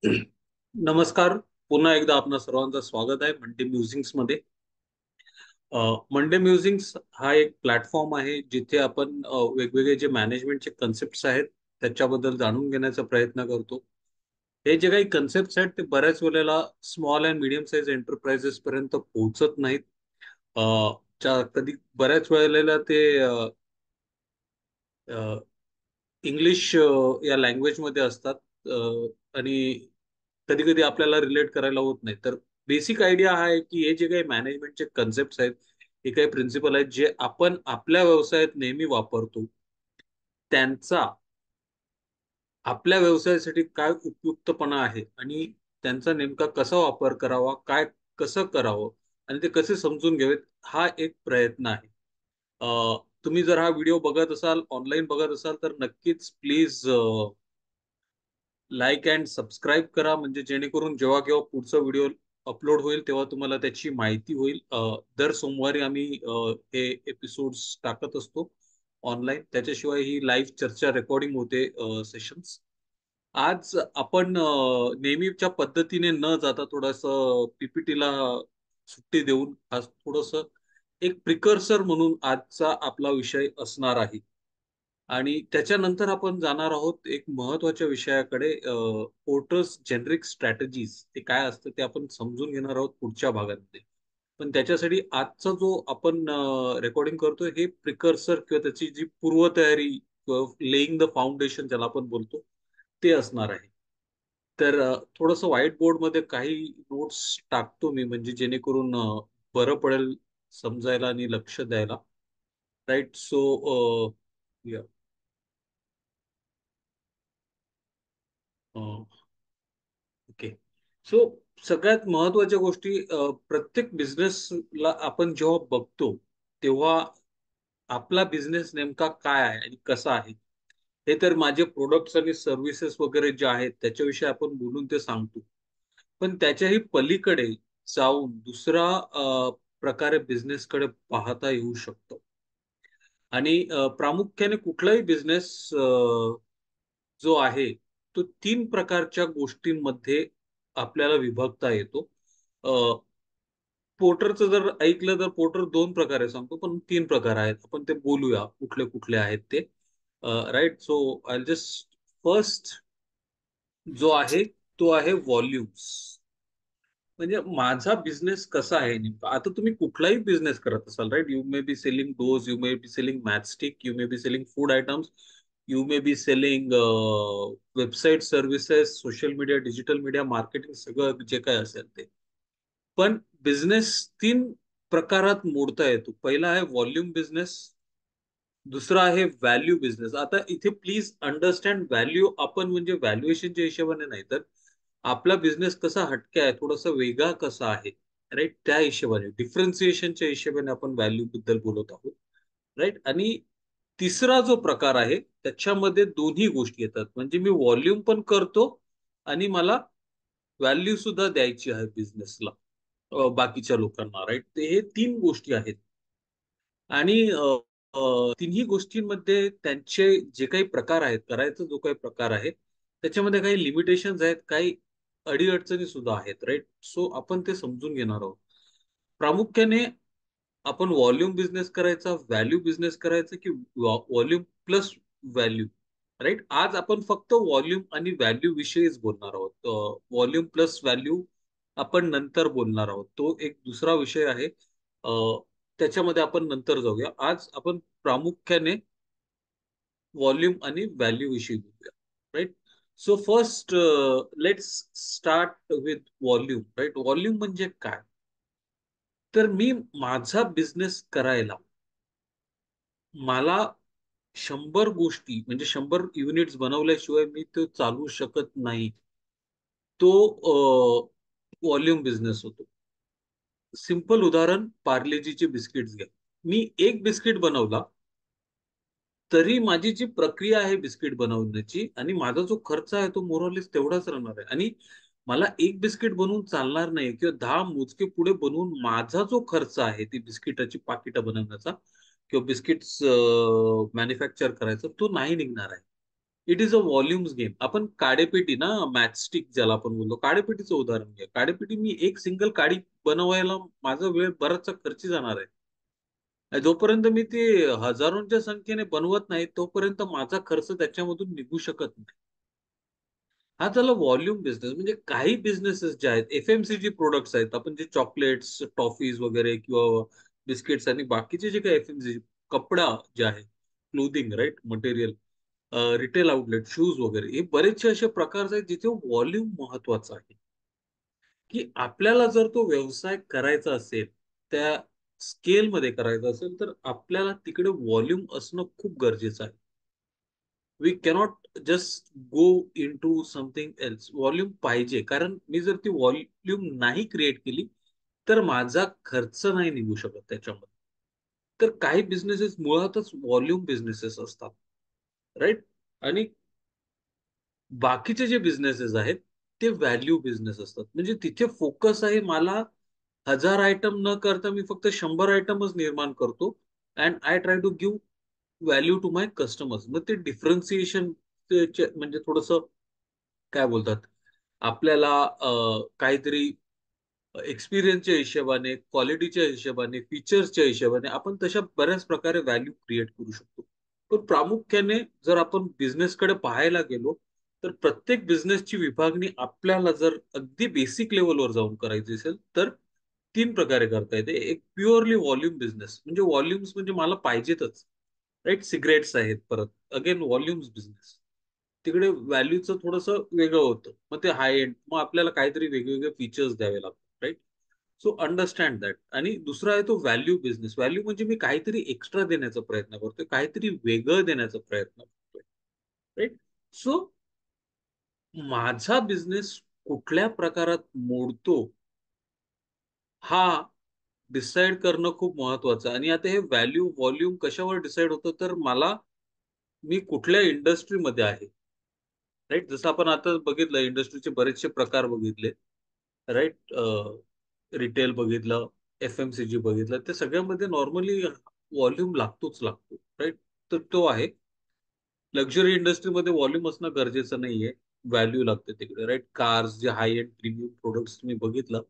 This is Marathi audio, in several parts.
नमस्कार. पुन्हा एकदा आपणा सर्वांचं स्वागत आहे मंडे म्युझिक्स मध्ये. मंडे म्युझिक्स हा एक प्लॅटफॉर्म आहे जिथे आपण वेगवेगळे जे मॅनेजमेंटचे कन्सेप्ट आहेत त्याच्याबद्दल जाणून घेण्याचा प्रयत्न करतो. हे जे काही कन्सेप्ट आहेत ते बऱ्याच वेळेला small and medium size enterprises पर्यंत पोहोचत नाहीत. अ, कधी बऱ्याच वेळेला ते इंग्लिश या लँग्वेज मध्ये असतात. अ, आणि कधी कधी आपल्याला रिलेट करायला होत नाही. तर बेसिक आयडिया हा आहे की हे जे काही मॅनेजमेंटचे कन्सेप्ट आहेत, हे काही प्रिन्सिपल आहेत जे आपण आपल्या व्यवसायात नेहमी वापरतो. त्यांचा आपल्या व्यवसायासाठी काय उपयुक्तपणा आहे आणि त्यांचा नेमका कसा वापर करावा, काय कसं करावं आणि ते कसे समजून घ्यावेत, हा एक प्रयत्न आहे. तुम्ही जर हा व्हिडिओ बघत असाल, ऑनलाईन बघत असाल, तर नक्कीच प्लीज लाईक अँड सबस्क्राईब करा, म्हणजे जेणेकरून जेव्हा केव्हा पुढचा व्हिडिओ अपलोड होईल तेव्हा तुम्हाला त्याची माहिती होईल. दर सोमवारी आम्ही हे एपिसोड्स टाकत असतो ऑनलाईन. त्याच्याशिवाय ही लाईव्ह चर्चा रेकॉर्डिंग होते सेशन्स. आज आपण नेहमीच्या पद्धतीने न जाता थोडस पीपीटीला सुट्टी देऊन आज थोडस एक प्रिकर्सर म्हणून आजचा आपला विषय असणार आहे. आणि त्याच्यानंतर आपण जाणार आहोत एक महत्वाच्या विषयाकडे. पोर्टर्स जेनरिक स्ट्रॅटेजीज ते काय असतं ते आपण समजून घेणार आहोत पुढच्या भागामध्ये. पण त्याच्यासाठी आजचा जो आपण रेकॉर्डिंग करतोय हे प्रिकर्सर किंवा त्याची जी पूर्वतयारी किंवा लेईंग द फाउंडेशन ज्याला आपण बोलतो ते असणार आहे. तर थोडंसं व्हाईट बोर्डमध्ये काही नोट्स टाकतो मी, म्हणजे जेणेकरून बरं पडेल समजायला आणि लक्ष द्यायला. राईट. So okay. सो सगळ्यात महत्वाच्या गोष्टी, प्रत्येक बिझनेसला आपण जेव्हा बघतो तेव्हा आपला बिझनेस नेमका काय आहे आणि कसा आहे, हे तर माझे प्रोडक्ट्स आणि सर्व्हिसेस वगैरे जे आहेत त्याच्याविषयी आपण बोलून ते सांगतो. पण त्याच्याही पलीकडे जाऊन दुसरा प्रकारे बिझनेसकडे पाहता येऊ शकतो. आणि प्रामुख्याने कुठलाही बिझनेस जो आहे तो तीन प्रकारच्या गोष्टींमध्ये आपल्याला विभागता येतो. पोर्टरचं जर ऐकलं तर पोर्टर दोन प्रकारे सांगतो, पण तीन प्रकार आहेत. आपण ते बोलूया कुठले कुठले आहेत ते. Right. So I just first जो आहे तो आहे व्हॉल्यूम्स. म्हणजे माझा बिझनेस कसा आहे नेमका. आता तुम्ही कुठलाही बिझनेस करत असाल, right. You may be selling those, you may be selling matchstick, you may be selling food items, you may be selling website services, social media, digital media marketing, सगळं जे काय असेल ते. पण बिझनेस तीन प्रकारात मोडता येतो. पहिला आहे व्हॉल्यूम बिझनेस, दुसरा आहे व्हॅल्यू बिझनेस. आता इथे प्लीज अंडरस्टँड, व्हॅल्यू आपण म्हणजे व्हॅल्युएशनच्या हिशोबाने नाही, तर आपला बिझनेस कसा हटके आहे, थोडासा वेगळा कसा आहे, राईट, त्या हिशोबाने डिफरन्सिएशनच्या हिशोबाने आपण व्हॅल्यू बद्दल बोलत आहोत. राईट. आणि तिसरा जो प्रकार आहे त्याच्यामध्ये दोन्ही गोष्टी येतात, म्हणजे मी व्हॉल्यूम पण करतो आणि मला व्हॅल्यू सुद्धा द्यायची आहे बिझनेसला, बाकीच्या लोकांना. राईट. ते हे तीन गोष्टी आहेत. आणि तिन्ही गोष्टींमध्ये त्यांचे जे काही प्रकार आहेत, करायचा जो काही प्रकार आहे त्याच्यामध्ये काही लिमिटेशन्स आहेत, काही अडीअडचणी सुद्धा आहेत. राईट. सो आपण ते समजून घेणार आहोत. प्रामुख्याने आपण व्हॉल्यूम बिझनेस करायचा, व्हॅल्यू बिझनेस करायचा, की व्हॉल्यूम प्लस व्हॅल्यू. राईट. आज आपण फक्त व्हॉल्यूम आणि व्हॅल्यू विषयीच बोलणार आहोत. व्हॉल्यूम प्लस व्हॅल्यू आपण नंतर बोलणार आहोत, तो एक दुसरा विषय आहे. त्याच्यामध्ये आपण नंतर जाऊया. आज आपण प्रामुख्याने व्हॉल्यूम आणि व्हॅल्यू विषयी बोलूया. Right. So first let's start with volume. Right. Volume म्हणजे काय. तर मी माझा बिझनेस करायला मला 100 गोष्टी, म्हणजे 100 युनिट्स बनवल्याशिवाय मी तो चालू शकत नाही. तो व्हॉल्यूम बिझनेस होतो. सिंपल उदाहरण, पार्लेजीचे बिस्किट्स घ्या. मी एक बिस्किट बनवला तरी माझी जी प्रक्रिया आहे बिस्किट बनवण्याची आणि माझा जो खर्च आहे तो मोरलेस तेवढाच राहणार आहे. आणि मला एक बिस्किट बनवून चालणार नाही, किंवा 10 मोजके पुढे बनवून माझा जो खर्च आहे ती बिस्किटाची पाकिटं बनवण्याचा किंवा बिस्किट्स मॅन्युफॅक्चर करायचा, तो नाही निघणार आहे. It is a volumes game. आपण काडेपेटी ना, मॅचस्टिक ज्याला आपण बोलतो, काडेपेटीचं उदाहरण घ्या. काडेपेटी मी एक सिंगल काडी बनवायला माझा वेळ बराचसा खर्ची जाणार आहे. जोपर्यंत मी ते हजारोंच्या संख्येने बनवत नाही तोपर्यंत माझा खर्च त्याच्यामधून निघू शकत नाही. हा झाला व्हॉल्यूम बिझनेस. म्हणजे काही बिझनेसेस जे आहेत, एफएमसीजी प्रोडक्ट्स आहेत, आपण जे चॉकलेट्स, टॉफीज वगैरे किंवा बिस्किट्स आणि बाकीचे जे काही एफएमसीजी, कपडा जे आहे, clothing right material, retail outlet, shoes वगैरे, हे बरेचसे असे प्रकार आहेत जिथे व्हॉल्यूम महत्वाचा आहे. की आपल्याला जर तो व्यवसाय करायचा असेल, त्या स्केलमध्ये करायचा असेल, तर आपल्याला तिकडे व्हॉल्यूम असणं खूप गरजेचं आहे. We cannot just go into something else. Volume पाहिजे, कारण मी जर ती व्हॉल्यूम नाही क्रिएट केली तर माझा खर्च नाही निघू शकत त्याच्यामध्ये. तर काही बिझनेसेस मुळातच व्हॉल्यूम बिझनेसेस असतात, राईट. आणि बाकीचे जे बिझनेसेस आहेत ते व्हॅल्यू बिझनेस असतात. म्हणजे तिथे फोकस आहे, मला 1000 आयटम न करता मी फक्त 100 आयटमच निर्माण करतो, and I try to give value to my customers. मग ते डिफरन्सिएशन म्हणजे थोडस काय बोलतात, आपल्याला काहीतरी एक्सपिरियन्सच्या हिशोबाने, क्वालिटीच्या हिशोबाने, फीचर्सच्या हिशोबाने आपण तशा बऱ्याच प्रकारे व्हॅल्यू क्रिएट करू शकतो. पण प्रामुख्याने जर आपण बिझनेसकडे पाहायला गेलो, तर प्रत्येक बिझनेसची विभागणी आपल्याला जर अगदी बेसिक लेवलवर जाऊन करायची असेल तर तीन प्रकारे करता येते. एक प्युअरली व्हॉल्यूम बिझनेस, म्हणजे व्हॉल्यूम्स म्हणजे मला पाहिजेतच, राईट. सिगरेट्स आहेत, परत अगेन व्हॉल्यूम्स बिझनेस. तिकडे व्हॅल्यूचं थोडंसं वेगळं होतं, मग ते हाय एंड, मग आपल्याला काहीतरी वेगवेगळे फीचर्स द्यावे लागतात, राईट. So understand that. आणि दुसरा आहे तो व्हॅल्यू बिझनेस. व्हॅल्यू म्हणजे मी काहीतरी एक्स्ट्रा देण्याचा प्रयत्न करतोय, काहीतरी वेगळं देण्याचा प्रयत्न करतोय, राईट. सो माझा बिझनेस कुठल्या प्रकारात मोडतो हा डिसाईड करणं खूप महत्वाचं आहे. आणि आता हे व्हॅल्यू व्हॉल्यूम कशावर डिसाईड होतं, तर मला, मी कुठल्या इंडस्ट्रीमध्ये आहे, राईट. जसं आपण आता बघितलं, इंडस्ट्रीचे बरेचसे प्रकार बघितले, राईट. रिटेल बघितलं, एफएमसीजी बघितलं, त्या सगळ्यामध्ये नॉर्मली व्हॉल्यूम लागतोच लागतो, राईट. तर तो आहे. लक्झरी इंडस्ट्रीमध्ये व्हॉल्यूम असणं गरजेचं नाहीये, व्हॅल्यू लागते तिकडे, राईट. कार्स, जे हाय एंड प्रीमियम प्रोडक्ट्स तुम्ही बघितलं,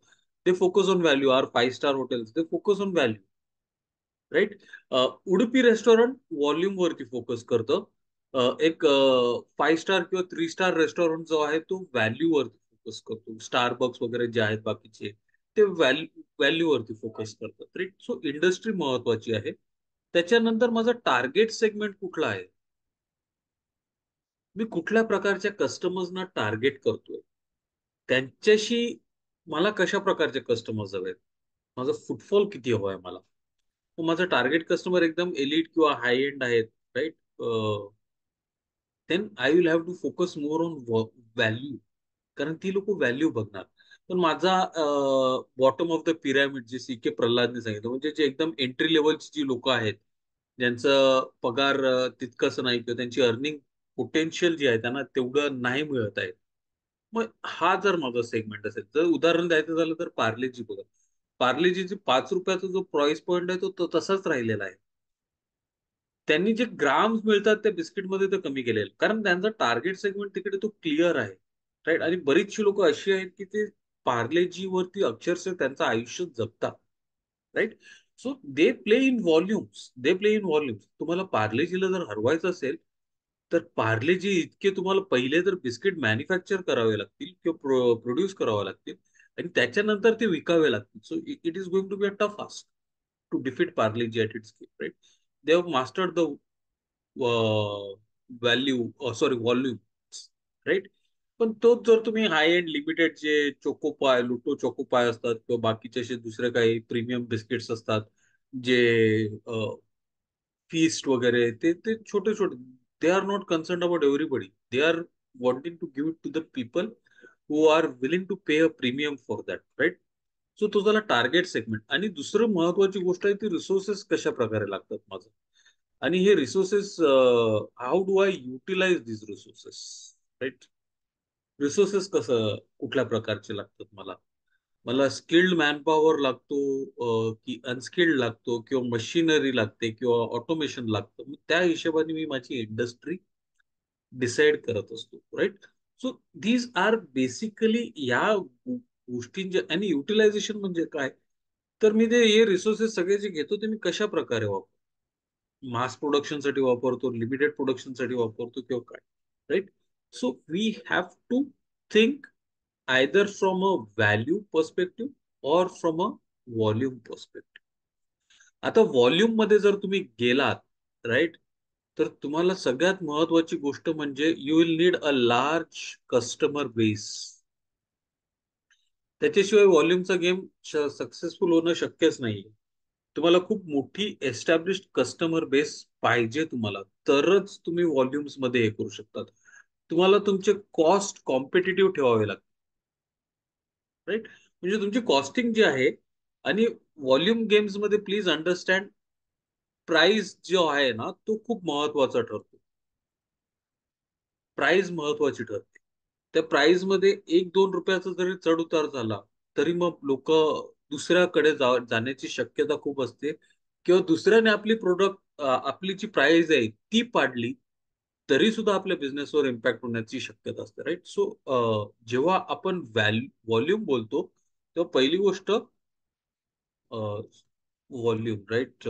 ते focus on value. Are 5 star hotels, ते focus on value, right. Udupi restaurant volume वरती फोकस करतं. एक 5 स्टार किंवा 3 स्टार रेस्टॉरंट जो आहे तो व्हॅल्यू वरती फोकस करतो. स्टारबक्स वगैरे जे आहेत बाकीचे, ते व्हॅल्यू वरती फोकस करतात, राईट. सो इंडस्ट्री महत्वाची आहे. त्याच्यानंतर माझा टार्गेट सेगमेंट कुठला आहे, मी कुठल्या प्रकारच्या कस्टमर्सना टार्गेट करतोय, त्यांच्याशी मला कशा प्रकारचे कस्टमर्स हवेत, माझा फुटफॉल किती हवाय मला. मग माझं टार्गेट कस्टमर एकदम एलिट किंवा हाय एंड आहेत, right. Then I will have to focus more on value, कारण ती लोक व्हॅल्यू बघणार. पण माझा बॉटम ऑफ द पिरामिड, जे सी के प्रल्हादने सांगितलं, म्हणजे जे एकदम एंट्री लेवलची जी लोक आहेत, ज्यांचं पगार तितकंसं नाही किंवा त्यांची अर्निंग पोटेन्शियल जी आहे त्यांना तेवढं नाही मिळत आहे, मग हा जर माझा सेगमेंट असेल, जर उदाहरण द्यायचं झालं तर पार्लेजी बघा. पार्लेजीची ₹5 जो प्राइस पॉईंट आहे तो तसाच राहिलेला आहे. त्यांनी जे ग्राम्स मिळतात त्या बिस्किटमध्ये ते कमी केलेलं, कारण त्यांचा टार्गेट सेगमेंट तिकडे तो क्लिअर आहे, राईट. आणि बरीचशी लोक अशी आहेत की ते पार्लेजी वरती अक्षरशः त्यांचं आयुष्य जगतात, right. So they play in volumes, they play in volumes. तुम्हाला पार्लेजीला जर हरवायचं असेल तर पार्लेजी इतके तुम्हाला पहिले तर बिस्किट मॅन्युफॅक्चर करावे लागतील किंवा प्रोड्यूस करावे लागतील, आणि त्याच्यानंतर ते विकावे लागतील. So it is going to be a tough task to defeat Parle G at its game, right. They have mastered the value, sorry, volume, right. पण तोच जर तुम्ही हाय एंड लिमिटेड जे चोकोपाय, लुटो चोकोपाय असतात किंवा बाकीचे असे दुसरे काही प्रीमियम बिस्किट्स असतात, जे फीस्ट वगैरे, ते छोटे छोटे, they are not concern about everybody. They are wanting to give it to the people who are willing to pay a premium for that, right. So तो झाला टार्गेट सेगमेंट. आणि दुसरं महत्वाची गोष्ट आहे ती रिसोर्सेस कशा प्रकारे लागतात माझं. आणि हे resources, how do I utilize this resources, right. Resources कसं, कुठल्या प्रकारचे लागतात मला, मला स्किल्ड मॅनपॉवर लागतो, की अनस्किल्ड लागतो, किंवा मशिनरी लागते, किंवा ऑटोमेशन लागतं. मग त्या हिशोबाने मी माझी इंडस्ट्री डिसाइड करत असतो, right? So these are basically या गोष्टींचे. आणि युटिलायझेशन म्हणजे काय? तर मी ते हे रिसोर्सेस सगळे जे घेतो ते मी कशा प्रकारे वापरतो, मास प्रोडक्शनसाठी वापरतो, लिमिटेड प्रोडक्शनसाठी वापरतो किंवा काय, right? So we have to think either from a value perspective or from a volume perspective. आता व्हॉल्यूम मध्ये जर तुम्ही गेलात, राईट, तर तुम्हाला सगळ्यात महत्वाची गोष्ट म्हणजे you will need a large customer base. त्याच्याशिवाय व्हॉल्यूमचा गेम सक्सेसफुल होणं शक्यच नाही. तुम्हाला खूप मोठी एस्टॅब्लिश्ड कस्टमर बेस पाहिजे तुम्हाला, तरच तुम्ही व्हॉल्यूम्स मध्ये हे करू शकतात. तुम्हाला तुमचे कॉस्ट कॉम्पिटिटिव्ह ठेवावे लागतात, राईट? म्हणजे तुमची कॉस्टिंग जी आहे. आणि व्हॉल्यूम गेम्स मध्ये प्लीज अंडरस्टँड, प्राइस जो आहे ना तो खूप महत्वाचा ठरतो. प्राइस महत्वाची ठरते. त्या प्राइस मध्ये 1-2 रुपयाचा जरी चढ उतार झाला, तरी मग लोक दुसऱ्याकडे जाण्याची शक्यता खूप असते. किंवा दुसऱ्याने आपली प्रोडक्ट, आपली जी प्राइस आहे ती पाडली, तरी सुद्धा आपल्या बिझनेसवर इम्पॅक्ट होण्याची शक्यता असते, राईट? सो जेव्हा आपण व्हॉल्यूम बोलतो, तेव्हा पहिली गोष्ट व्हॉल्यूम, राईट?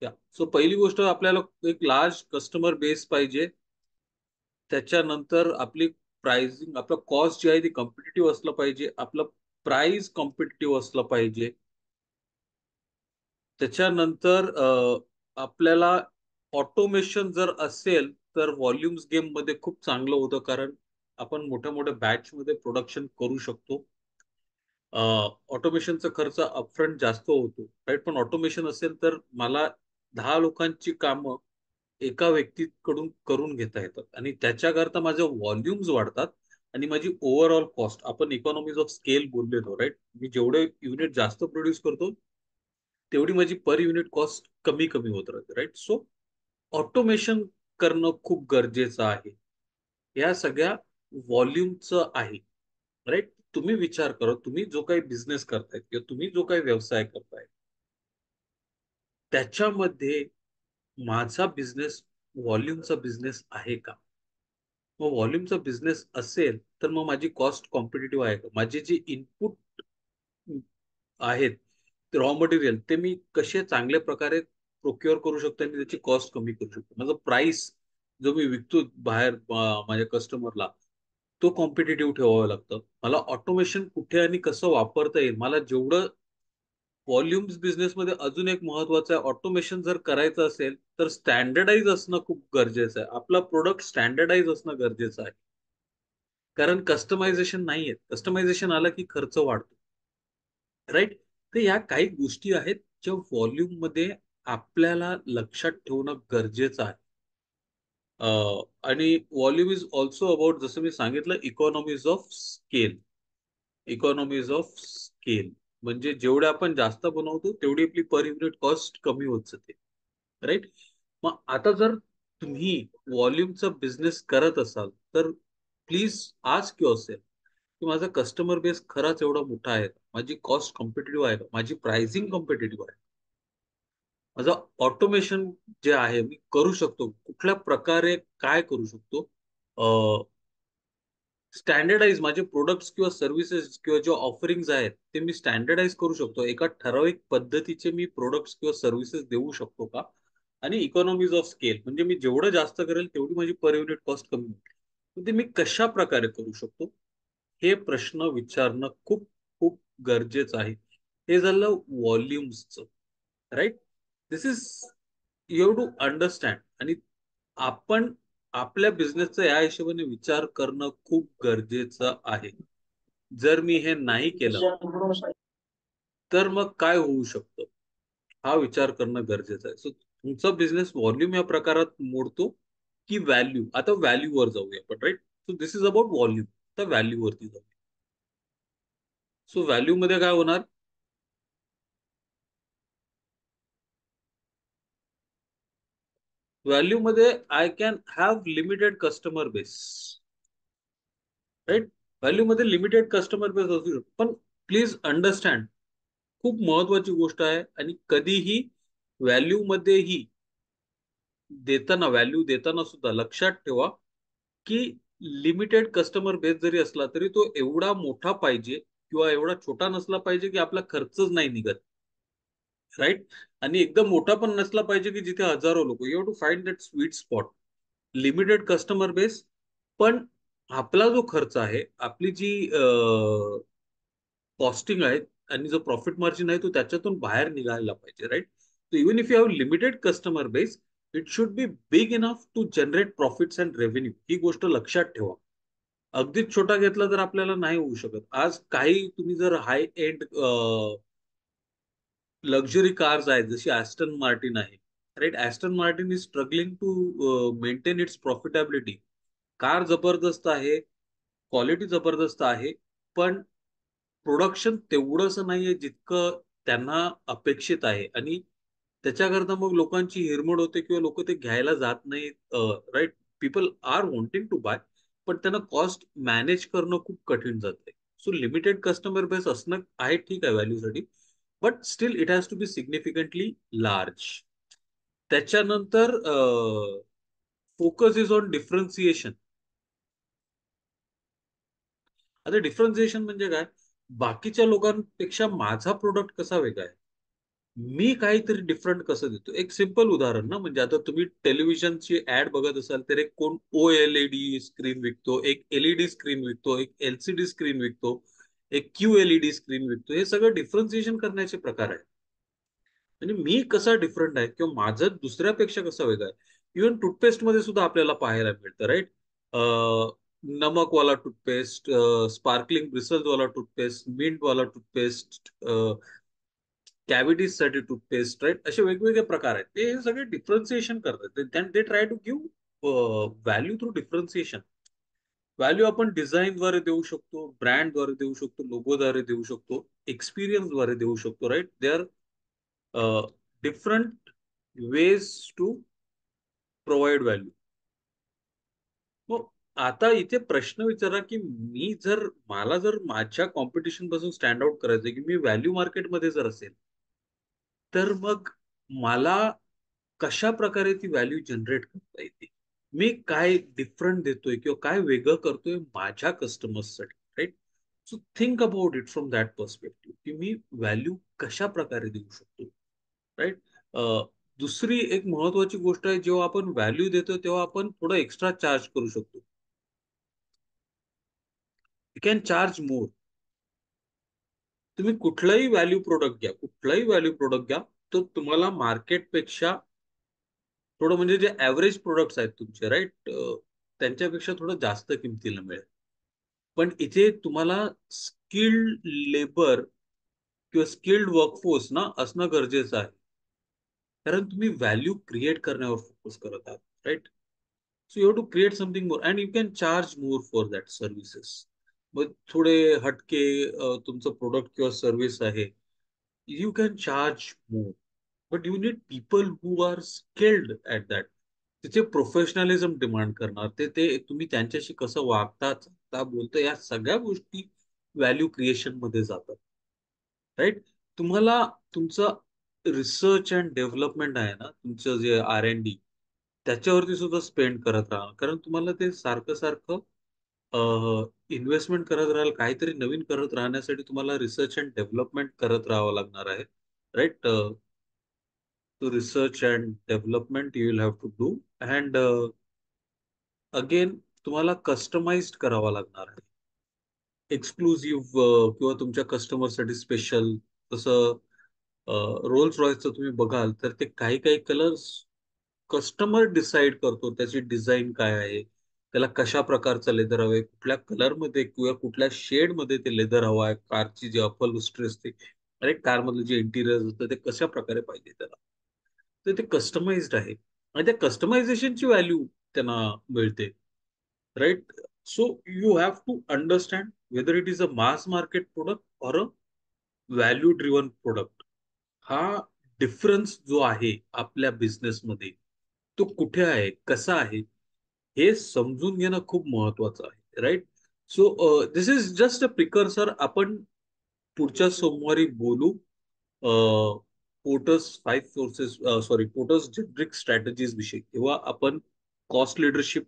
या सो पहिली गोष्ट आपल्याला एक लार्ज कस्टमर बेस पाहिजे. त्याच्यानंतर आपली प्राइसिंग, आपला कॉस्ट जी आहे ती कॉम्पिटिटिव्ह असलं पाहिजे, आपलं प्राइस कॉम्पिटिटिव्ह असलं पाहिजे. त्याच्यानंतर आपल्याला ऑटोमेशन जर असेल तर व्हॉल्यूम्स गेम मध्ये खूप चांगलं होतं, कारण आपण मोठ्या मोठ्या बॅच मध्ये प्रोडक्शन करू शकतो. ऑटोमेशनचा खर्च अपफ्रंट जास्त होतो, राईट? पण ऑटोमेशन असेल तर मला 10 लोकांची कामं एका व्यक्तीकडून करून घेता येतात, आणि त्याच्याकरता माझे व्हॉल्यूम्स वाढतात. आणि माझी ओव्हरऑल कॉस्ट, आपण इकॉनॉमीज ऑफ स्केल बोललेलो, राईट? मी जेवढे युनिट जास्त प्रोड्यूस करतो, तेवढी माझी पर युनिट कॉस्ट कमी कमी होत राहते, राईट? सो ऑटोमेशन करणं खूप गरजेचं आहे. या सगळ्या व्हॉल्यूमचं आहे, राईट? तुम्ही विचार करा, तुम्ही जो काही बिझनेस करताय किंवा तुम्ही जो काही व्यवसाय करताय, त्याच्यामध्ये माझा बिझनेस व्हॉल्यूमचा बिझनेस आहे का? मग व्हॉल्यूमचा बिझनेस असेल तर मग माझी कॉस्ट कॉम्पिटिटिव्ह आहे का? माझे जे इनपुट आहेत, रॉ मटेरियल, ते मी कसे चांगल्या प्रकारे प्रोक्युअर करू शकतो आणि त्याची कॉस्ट कमी करू शकतो. माझा प्राइस जो मी विकतो बाहेर माझ्या कस्टमरला, तो कॉम्पिटिटिव्ह ठेवावा लागतं. मला ऑटोमेशन कुठे आणि कसं वापरता येईल, मला जेवढं व्हॉल्यूम्स बिझनेसमध्ये अजून एक महत्वाचं आहे, ऑटोमेशन जर करायचं असेल तर स्टँडर्डाइज असणं खूप गरजेचं आहे. आपला प्रोडक्ट स्टँडर्डाइज असणं गरजेचं आहे. कारण कस्टमायझेशन नाहीये. कस्टमायझेशन आलं की खर्च वाढतो, राईट? तर या काही गोष्टी आहेत ज्या व्हॉल्यूम मध्ये आपल्याला लक्षात ठेवणं गरजेचं आहे. आणि व्हॉल्यूम इज ऑल्सो अबाउट, जसं मी सांगितलं, economies of scale. Economies of scale म्हणजे जेवढे आपण जास्त बनवतो तेवढी आपली पर युनिट कॉस्ट कमी होत जाते, राईट? मग आता जर तुम्ही व्हॉल्यूमचा बिझनेस करत असाल तर प्लीज आस्क युअरसेल्फ की माझा कस्टमर बेस खराच एवढा मोठा आहे का? माझी कॉस्ट कॉम्पिटिटिव्ह आहे का? माझी प्राइसिंग कॉम्पिटिटिव्ह आहे? माझं ऑटोमेशन जे आहे मी करू शकतो कुठल्या प्रकारे, काय करू शकतो? स्टँडर्डाइज माझे प्रोडक्ट्स किंवा सर्व्हिसेस किंवा जे ऑफरिंग्ज आहेत ते मी स्टँडर्डाइज करू शकतो, एका ठराविक पद्धतीचे मी प्रोडक्ट्स किंवा सर्व्हिसेस देऊ शकतो का? आणि इकॉनॉमीज ऑफ स्केल म्हणजे मी जेवढं जास्त करेल तेवढी माझी पर युनिट कॉस्ट कमी होईल. तर ते मी कशा प्रकारे करू शकतो, हे प्रश्न विचारणं खूप खूप गरजेचं आहे. हे झालं व्हॉल्यूम्सचं, right? This is, you have to understand. आणि आपण आपल्या बिझनेसचा या हिशोबाने विचार करणं खूप गरजेचं आहे. जर मी हे नाही केलं तर मग काय होऊ शकतं, हा विचार करणं गरजेचं आहे. सो तुमचा बिझनेस व्हॉल्यूम या प्रकारात मोडतो की व्हॅल्यू? आता व्हॅल्यू वर जाऊया आपण, right? So this is about volume. तर व्हॅल्यू वरती जाऊ. सो व्हॅल्यू मध्ये काय होणार? व्हॅल्यू मध्ये I can have limited customer base, right? Value मध्ये लिमिटेड कस्टमर बेस असू शकतो, पण प्लीज अंडरस्टँड, खूप महत्वाची गोष्ट आहे. आणि कधीही व्हॅल्यू मध्येही देताना, व्हॅल्यू देताना सुद्धा लक्षात ठेवा, की लिमिटेड कस्टमर बेस जरी असला तरी तो एवढा मोठा पाहिजे किंवा एवढा छोटा नसला पाहिजे की आपला खर्चच नाही निघत, राईट. आणि एकदम मोठा पण नसला पाहिजे की जिथे हजारो लोक. You have to find that sweet spot. Limited customer base, पण आपला जो खर्च आहे, आपली जी कॉस्टिंग आहे आणि जो प्रॉफिट मार्जिन आहे तो त्याच्यातून बाहेर निघायला पाहिजे, right. So even if you have limited customer base, it should be big enough to generate profits and revenue. ही गोष्ट लक्षात ठेवा. अगदीच छोटा घेतला तर आपल्याला नाही होऊ शकत. आज काही तुम्ही जर हाय एंड लक्झरी कार्स आहेत जशी ॲस्टन मार्टिन आहे, right. Aston Martin is struggling to maintain its profitability. Car जबरदस्त आहे, क्वालिटी जबरदस्त आहे, पण प्रोडक्शन तेवढंसं नाहीये जितकं त्यांना अपेक्षित आहे. आणि त्याच्याकरता मग लोकांची हिरमोड होते किंवा लोक ते घ्यायला जात नाहीत, right. People are wanting to buy, पण त्यांना कॉस्ट मॅनेज करणं खूप कठीण जाते. सो लिमिटेड कस्टमर बेस असणं आहे ठीक आहे व्हॅल्यूसाठी, but still it has to be significantly large. त्याच्यानंतर फोकस इज ऑन डिफरन्सिएशन. आता डिफरन्सिएशन म्हणजे काय? बाकीच्या लोकांपेक्षा माझा प्रोडक्ट कसा वेगळा आहे, मी काहीतरी डिफरंट कसं देतो. एक सिंपल उदाहरण ना, म्हणजे आता तुम्ही टेलिव्हिजनची ऍड बघत असाल तर एक कोण OLED स्क्रीन विकतो, एक LED स्क्रीन विकतो, एक LCD स्क्रीन विकतो, एक QLED स्क्रीन विकतो. हे सगळं डिफरन्सिएशन करण्याचे प्रकार आहे. म्हणजे मी कसा डिफरंट आहे किंवा माझं दुसऱ्यापेक्षा कसं वेगळं आहे. इव्हन टूथपेस्ट मध्ये सुद्धा आपल्याला पाहायला मिळतं, राईट. नमकवाला टूथपेस्ट, स्पार्कलिंग ब्रिसल्स वाला टूथपेस्ट, मिंट वाला टूथपेस्ट, कॅव्हिटीज साठी टूथपेस्ट, राईट. असे वेगवेगळे प्रकार आहेत. ते सगळे डिफरन्सिएशन करतात. They try to give value through differentiation. Value आपण डिझाईनद्वारे देऊ शकतो, ब्रँडद्वारे देऊ शकतो, लोगोद्वारे देऊ शकतो, एक्सपिरियन्सद्वारे देऊ शकतो, right. They are different ways to provide value. मग आता इथे प्रश्न विचारा की मला जर माझ्या कॉम्पिटिशन पासून स्टँड आउट करायचं की मी व्हॅल्यू मार्केटमध्ये जर असेल, तर मग मला कशा प्रकारे ती व्हॅल्यू जनरेट करता येते, मी काय डिफरंट देतोय किंवा काय वेगळं करतोय माझ्या कस्टमर्ससाठी, right. So think about it from that perspective की मी व्हॅल्यू कशा प्रकारे देऊ शकतो, राईट. दुसरी एक महत्वाची गोष्ट आहे, जेव्हा आपण व्हॅल्यू देतो तेव्हा आपण थोडं एक्स्ट्रा चार्ज करू शकतो. यू कॅन चार्ज मोर. तुम्ही कुठलाही व्हॅल्यू प्रोडक्ट घ्या, तर तुम्हाला मार्केटपेक्षा थोडं, म्हणजे जे ऍव्हरेज प्रोडक्ट्स आहेत तुमचे, राईट, त्यांच्यापेक्षा थोडं जास्त किमतीला मिळेल. पण इथे तुम्हाला स्किल्ड लेबर किंवा स्किल्ड वर्कफोर्स ना असणं गरजेचं आहे. कारण तुम्ही व्हॅल्यू क्रिएट करण्यावर फोकस करत आहात, right. So you have to create something more and you can charge more for that services. मग थोडे हटके तुमचं प्रोडक्ट किंवा सर्व्हिस आहे, you can charge more. But you need people who are skilled at that. तिचे प्रोफेशनलिझम डिमांड करणार ते ते तुम्ही त्यांच्याशी कसं वागता, चालता, बोलता, या सगळ्या गोष्टी व्हॅल्यू क्रिएशन मध्ये जातात, राईट. तुम्हाला तुमचं रिसर्च अँड डेव्हलपमेंट आहे ना, तुमचं जे R&D, त्याच्यावरती सुद्धा स्पेंड करत राहा. कारण तुम्हाला ते सारखं सारखं इन्व्हेस्टमेंट करत राहाल, काहीतरी नवीन करत राहण्यासाठी तुम्हाला रिसर्च अँड डेव्हलपमेंट करत राहावं लागणार आहे, राईट. तो research and development you will have to do. And again तुम्हाला कस्टमाइज्ड करावा लागणार आहे, एक्सक्लुझिव्ह किंवा तुमच्या कस्टमरसाठी स्पेशल. तसं रोल्स रॉयसचं तुम्ही बघाल तर ते काही काही कलर्स कस्टमर डिसाइड करतो त्याची डिझाईन काय आहे, त्याला कशा प्रकारचं लेदर हवंय, कुठल्या कलरमध्ये किंवा कुठल्या शेडमध्ये ते लेदर हवं आहे, कारची जी अपहोल्स्ट्री असते, अरे कारमधलं जे इंटिरियर असतं ते कशा प्रकारे पाहिजे त्याला, तर ते कस्टमाइज्ड आहे. आणि त्या कस्टमायझेशनची व्हॅल्यू त्यांना मिळते, right. So you have to understand whether it is a mass market product or a value driven product. हा डिफरन्स जो आहे आपल्या बिझनेसमध्ये, तो कुठे आहे, कसा आहे, हे समजून घेणं खूप महत्वाचं आहे, right. So this is just a precursor. आपण पुढच्या सोमवारी बोलू पोर्टर्स जेनरिक स्ट्रॅटेजीज विषयी. तेव्हा आपण कॉस्ट लिडरशिप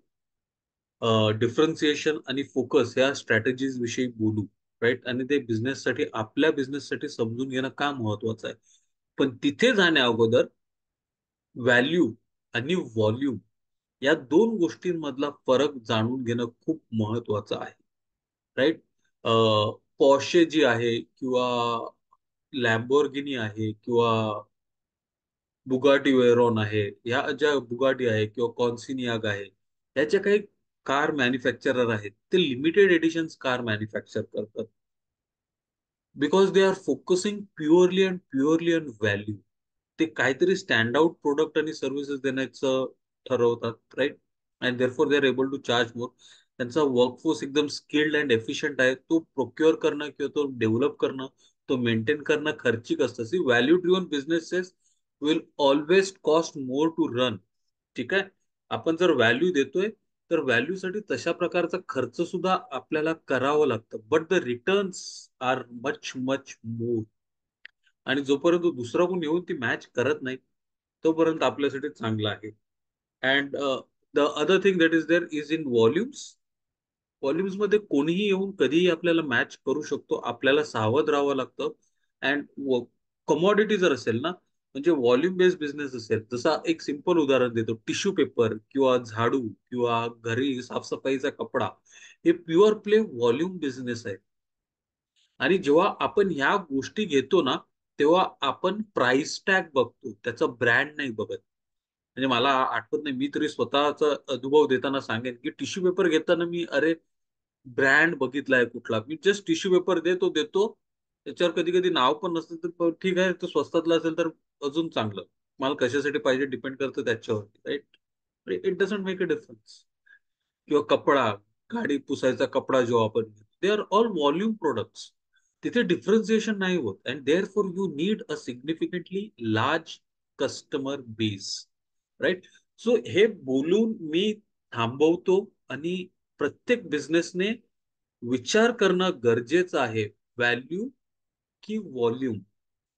डिफरन्सिएशन आणि फोकस ह्या स्ट्रॅटेजीज विषयी बोलू. राईट, आणि ते बिझनेससाठी, आपल्या बिझनेससाठी समजून घेणं का महत्वाचं आहे. पण तिथे जाण्या अगोदर व्हॅल्यू आणि व्हॉल्यूम या दोन गोष्टींमधला फरक जाणून घेणं खूप महत्वाचं आहे. राईट. पॉर्शे जी आहे किंवा लॅम्बोर्गिनी आहे किंवा बुगाटी वेरॉन आहे, ह्या ज्या बुगाटी आहे किंवा कॉन्सिनियाग आहे, ह्याचे काही कार मॅन्युफॅक्चरर आहेत, ते लिमिटेड एडिशन्स कार मॅन्युफॅक्चर करतात. Because they are focusing purely on value. ते काहीतरी स्टँड आउट प्रोडक्ट आणि सर्व्हिसेस देण्याचं ठरवतात. Right. And therefore they are able to charge more. त्यांचा वर्कफोर्स एकदम स्किल्ड अँड एफिशियंट आहे. तो प्रोक्युअर करणं किंवा तो डेव्हलप करणं, तो मेंटेन करणं खर्चिक असतं. See, value driven businesses will always cost more to run. ठीक आहे. आपण जर व्हॅल्यू देतोय, तर व्हॅल्यूसाठी तशा प्रकारचा खर्च सुद्धा आपल्याला करावं लागतं. But the returns are much much more. आणि जोपर्यंत दुसरा कोण येऊन ती मॅच करत नाही, तोपर्यंत आपल्यासाठी चांगला आहे. And the other thing that is there is in volumes. Volumes मध्ये कोणीही येऊन कधीही आपल्याला मॅच करू शकतो. आपल्याला सावध राहावं लागतं. अँड कमॉडिटी जर असेल ना, म्हणजे व्हॉल्यूम बेस्ड बिझनेस असेल, जसा एक सिंपल उदाहरण देतो, टिश्यू पेपर किंवा झाडू किंवा घरी साफसफाईचा कपडा, हे प्युअर प्ले व्हॉल्यूम बिझनेस आहे. आणि जेव्हा आपण ह्या गोष्टी घेतो ना, तेव्हा आपण प्राइस टॅग बघतो, त्याचा ब्रँड नाही बघत. म्हणजे मला आठवत नाही, मी तरी स्वतःचा अनुभव देताना सांगेन की टिश्यू पेपर घेताना मी, अरे, ब्रँड बघितलाय कुठला, मी जस्ट टिश्यू पेपर देतो देतो. त्याच्यावर कधी कधी नाव पण नसतं, तर ठीक आहे, तो स्वस्तातला असेल तर अजून चांगलं. मला कशासाठी पाहिजे डिपेंड करतं त्याच्यावरती. Right. It doesn't make a difference. किंवा कपडा, गाडी पुसायचा कपडा जो आपण घेतो, they are all volume products. तिथे डिफरन्सिएशन नाही होत. And therefore you need a significantly large customer base. Right. So हे बोलून मी थांबवतो. आणि प्रत्येक बिझनेसने विचार करणं गरजेचं आहे, व्हॅल्यू की व्हॉल्यूम,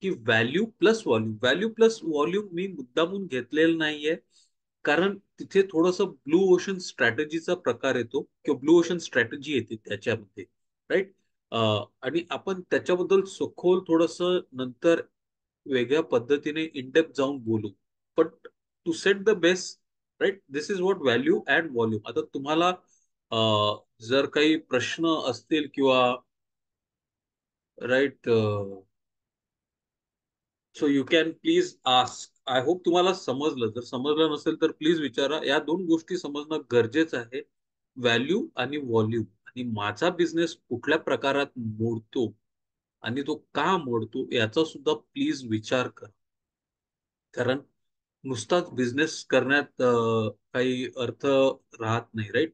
की value plus volume. Value plus volume मी मुद्दामून घेतलेलं नाहीये, कारण तिथे थोडस ब्लू ओशन स्ट्रॅटेजीचा प्रकार येतो किंवा ब्लू ओशन स्ट्रॅटेजी येते त्याच्यामध्ये. राईट. आणि आपण त्याच्याबद्दल सखोल थोडस नंतर वेगळ्या पद्धतीने इनडेप्थ जाऊन बोलू. But to set the base, right, this is what value and volume. आता तुम्हाला जर काही प्रश्न असतील किंवा, right, so you can please ask. I hope तुम्हाला समजलं. जर समजलं नसेल तर प्लीज विचारा. या दोन गोष्टी समजणं गरजेचं आहे, व्हॅल्यू आणि व्हॉल्यूम. आणि माझा बिझनेस कुठल्या प्रकारात मोडतो आणि तो का मोडतो याचा सुद्धा प्लीज विचार करा. कारण नुसताच बिझनेस करण्यात काही अर्थ राहत नाही. राईट.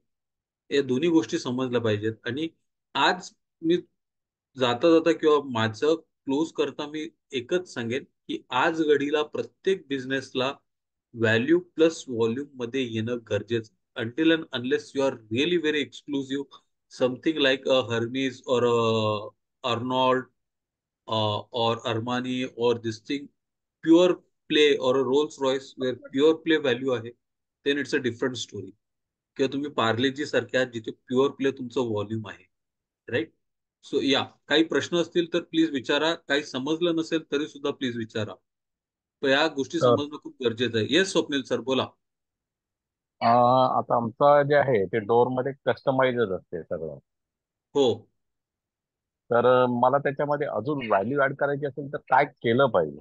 या दोन्ही गोष्टी समजल्या पाहिजेत. आणि आज मी जाता जाता किंवा माझं क्लोज करता मी एकच सांगेन की आज घडीला प्रत्येक बिझनेसला व्हॅल्यू प्लस व्हॉल्यूम मध्ये येणं गरजेचं. Until and unless you are really very exclusive, something like a Hermes और Arnold or Armani or this thing, pure play or a Rolls Royce where pure play value आहे, then it's a different story. किंवा तुम्ही पार्लेजी सारख्या जिथे प्युअर प्ले तुमचं व्हॉल्यूम आहे. राईट. सो या, काही प्रश्न असतील तर प्लीज विचारा. काही समजलं नसेल तरी सुद्धा प्लीज विचारा. तर या गोष्टी तर समजणं खूप गरजेचं आहे. येस स्वप्नील सर, बोला. आता आमचं जे आहे ते डोअरमध्ये कस्टमाइजच असते सगळं. हो. तर मला त्याच्यामध्ये अजून व्हॅल्यू ऍड करायची असेल तर काय केलं पाहिजे?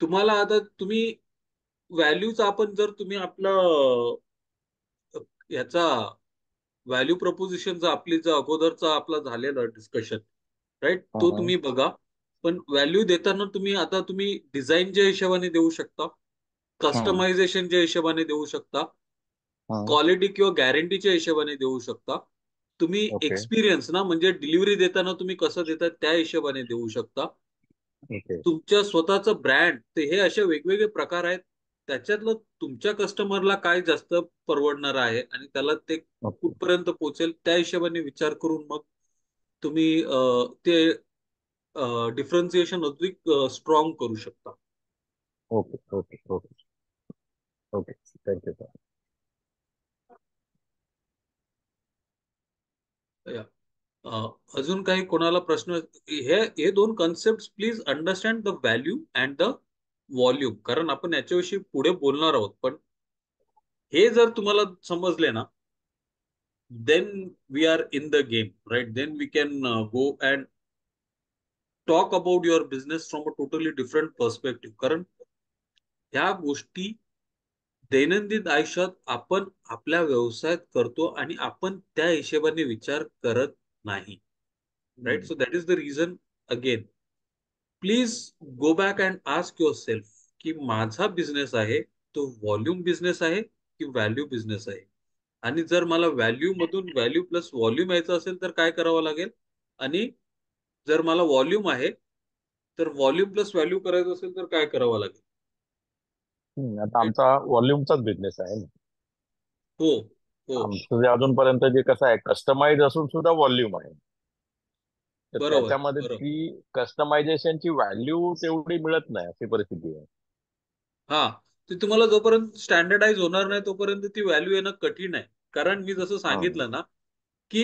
तुम्हाला आता तुम्ही व्हॅल्यूचा, आपण जर तुम्ही आपलं याचा व्हॅल्यू प्रपोजिशनचा, आपली जो अगोदरचा आपला झालेला डिस्कशन, राईट, तो हम्म, तुम्ही बघा. पण व्हॅल्यू देताना तुम्ही आता तुम्ही डिझाईनच्या हिशोबाने देऊ शकता, हम्म, कस्टमायझेशनच्या हिशोबाने देऊ शकता, हम्म. क्वालिटी किंवा गॅरंटीच्या हिशोबाने देऊ शकता. तुम्ही ओके. एक्सपिरियन्स ना, म्हणजे डिलिव्हरी देताना तुम्ही कसं देता त्या हिशोबाने देऊ शकता. ओके. तुमच्या स्वतःचं ब्रँड, ते हे असे वेगवेगळे प्रकार आहेत. त्याच्यातलं तुमच्या कस्टमरला काय जास्त परवडणार आहे आणि त्याला ते ओके. कुठपर्यंत पोहोचेल, त्या हिशोबाने विचार करून मग तुम्ही ते डिफरन्सिएशन अधिक स्ट्रॉंग करू शकता. Okay. Okay. Okay. Okay. Thank you sir. या. अजून काही कोणाला प्रश्न? हे दोन concept please understand the value and the volume, कारण आपण याच्याविषयी पुढे बोलणार आहोत. पण हे जर तुम्हाला समजले ना, then we are in the game, right? Then we can go and talk about your business from a totally different perspective. कारण ह्या गोष्टी दैनंदिन आयुष्यात आपण आपल्या व्यवसायात करतो आणि आपण त्या हिशेबाने विचार करत नाही. राईट? हम्म. So that is the reason. Again, please go back and ask your self की माझा बिझनेस आहे तो व्हॉल्यूम बिझनेस आहे की व्हॅल्यू बिझनेस आहे. आणि जर मला व्हॅल्यू मधून व्हॅल्यू प्लस व्हॉल्यूम यायचं असेल तर काय करावं लागेल? आणि जर मला व्हॉल्यूम आहे तर व्हॉल्यूम प्लस व्हॅल्यू करायचं असेल तर काय करावं लागेल? आता आमचा व्हॉल्यूमचाच बिझनेस आहे ना. हो, हो. आमचं जे अजूनपर्यंत जे कसं आहे, कस्टमाइज असून सुद्धा व्हॉल्यूम आहे. तर बरोबर, त्याच्यामध्ये बरोबर. ती कस्टमायझेशनची व्हॅल्यू तेवढी मिळत नाही, अशी परिस्थिती आहे. हा, ते तुम्हाला जोपर्यंत स्टँडर्डाइज होणार नाही तोपर्यंत ती व्हॅल्यू येणं कठीण आहे. कारण मी जसं हा. सांगितलं ना, की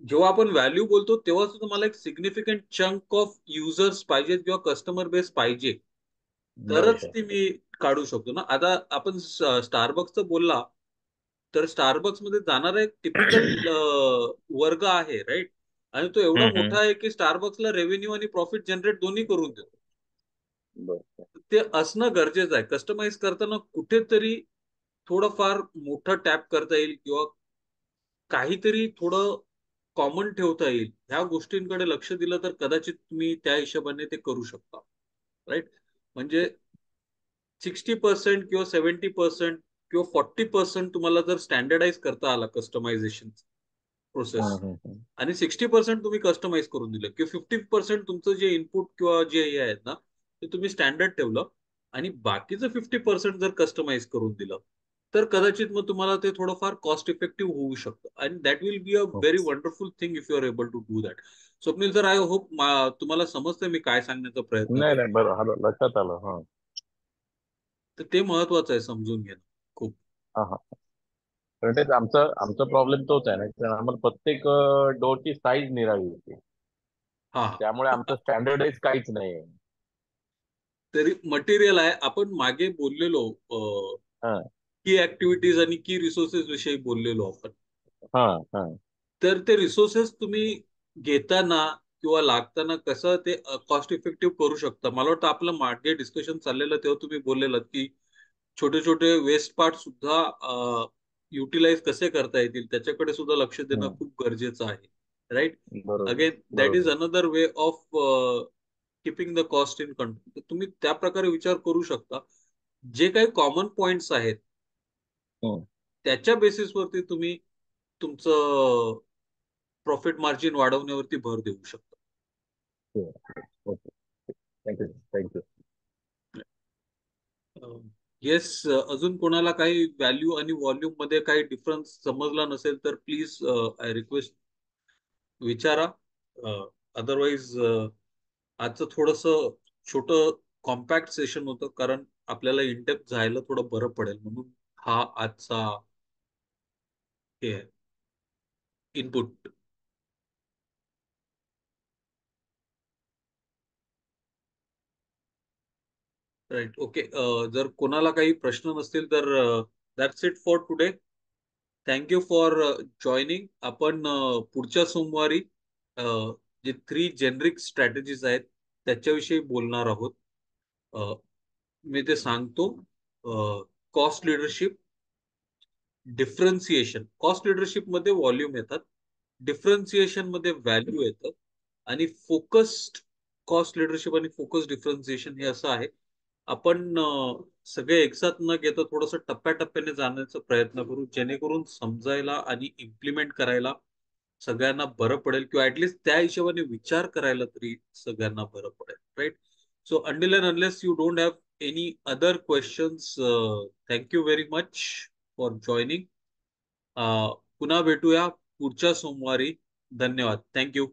जेव्हा आपण व्हॅल्यू बोलतो तेव्हा सुद्धा मला एक सिग्निफिकंट चंक ऑफ युजर्स पाहिजेत किंवा कस्टमर बेस पाहिजे, तरच बरोबर. ती मी काढू शकतो ना. आता आपण स्टारबक्सचं बोलला, तर स्टारबक्स मध्ये जाणारा एक टिपिकल वर्ग आहे, राईट? आणि तो एवढा हम्म. मोठा आहे की स्टारबक्सला रेव्हेन्यू आणि प्रॉफिट जनरेट दोन्ही करून देतो. बरोबर. ते असणं गरजेचं आहे. कस्टमाइज करताना कुठेतरी थोडंफार मोठं टॅप करता येईल किंवा काहीतरी थोडं कॉमन ठेवता येईल. ह्या गोष्टींकडे लक्ष दिलं तर कदाचित तुम्ही त्या हिशोबाने ते करू शकता. राईट? म्हणजे 60% किंवा 70% किंवा 40% तुम्हाला जर स्टँडर्डाइज करता आला कस्टमायझेशन प्रोसेस, हम्म. आणि 60% तुम्ही कस्टमाइज करून दिलं किंवा 50% तुमचं जे इनपुट किंवा जे हे आहेत ना ते तुम्ही स्टँडर्ड ठेवलं आणि बाकीचं 50% जर कस्टमाइज करून दिलं, तर कदाचित मग तुम्हाला ते थोडंफार कॉस्ट इफेक्टिव्ह होऊ शकतं. आणि that will be a very wonderful thing if you are able to do that. Swapnil sir, I hope तुम्हाला समजतंय मी काय सांगण्याचा प्रयत्न नाही करतो. नाही, बरं, आलं लक्षात आलं. हा. तर ते महत्वाचं आहे समजून घेणं खूप. हा हा. पण तेच आमचं आमचा प्रॉब्लेम तोच आहे ना, की आम्हाला प्रत्येक डोअरची साईज निराळी होती. हा. त्यामुळे आमचं स्टँडर्डाईज काहीच नाही आहे. तरी मटेरियल आहे. आपण मागे बोललेलो हा की ऍक्टिव्हिटीज आणि की रिसोर्सेस विषयी बोललेलो आपण. हा हा. तर ते रिसोर्सेस तुम्ही घेताना किंवा लागताना कसं ते कॉस्ट इफेक्टिव्ह करू शकता. मला वाटतं आपलं मागे डिस्कशन चाललेलं तेव्हा तुम्ही बोललेलं की छोटे छोटे वेस्ट पार्ट सुद्धा युटिलाइज कसे करता येतील त्याच्याकडे सुद्धा लक्ष देणं हम्म. खूप गरजेचं आहे. राईट? बरोबर. अगेन दॅट इज बरोबर. Another way of keeping the cost in control. तुम्ही त्या प्रकारे विचार करू शकता. जे काही कॉमन पॉइंट्स आहेत हम्म. त्याच्या बेसिसवरती तुम्ही तुमचं प्रॉफिट मार्जिन वाढवण्यावरती भर देऊ शकता. ओके. थँक्यू. थँक्यू. येस, अजून कोणाला काही व्हॅल्यू आणि व्हॉल्यूम मध्ये काही डिफरन्स समजला नसेल तर प्लीज आय रिक्वेस्ट विचारा. अदरवाईज आजचं थोडस छोटं कॉम्पॅक्ट सेशन होतं, कारण आपल्याला इंडेप्थ जायला थोडं बरं पडेल म्हणून हा आजचा हे आहे इनपुट. Right, okay. जर कोणाला काही प्रश्न नसतील तर that's it for today. Thank you for joining. आपण पुढच्या सोमवारी जे 3 जेनरिक स्ट्रॅटेजीज आहेत त्याच्याविषयी बोलणार आहोत. अ, मी ते सांगतो. Cost leadership, differentiation. Cost leadership मध्ये व्हॉल्यूम येतात, डिफरन्सिएशन मध्ये व्हॅल्यू येतं, आणि फोकस्ड कॉस्ट लिडरशिप आणि फोकस डिफरन्सिएशन हे असं आहे. आपण सगळे एकसाथ न घेता थोडस टप्प्याटप्प्याने जाण्याचा प्रयत्न करू, जेणेकरून समजायला आणि इम्प्लिमेंट करायला सगळ्यांना बरं पडेल, किंवा ऍटलीस्ट त्या हिशोबाने विचार करायला तरी सगळ्यांना बरं पडेल. Right? So until and unless you don't have any other questions, thank you very much for joining. पुन्हा भेटूया पुढच्या सोमवारी. धन्यवाद. थँक्यू.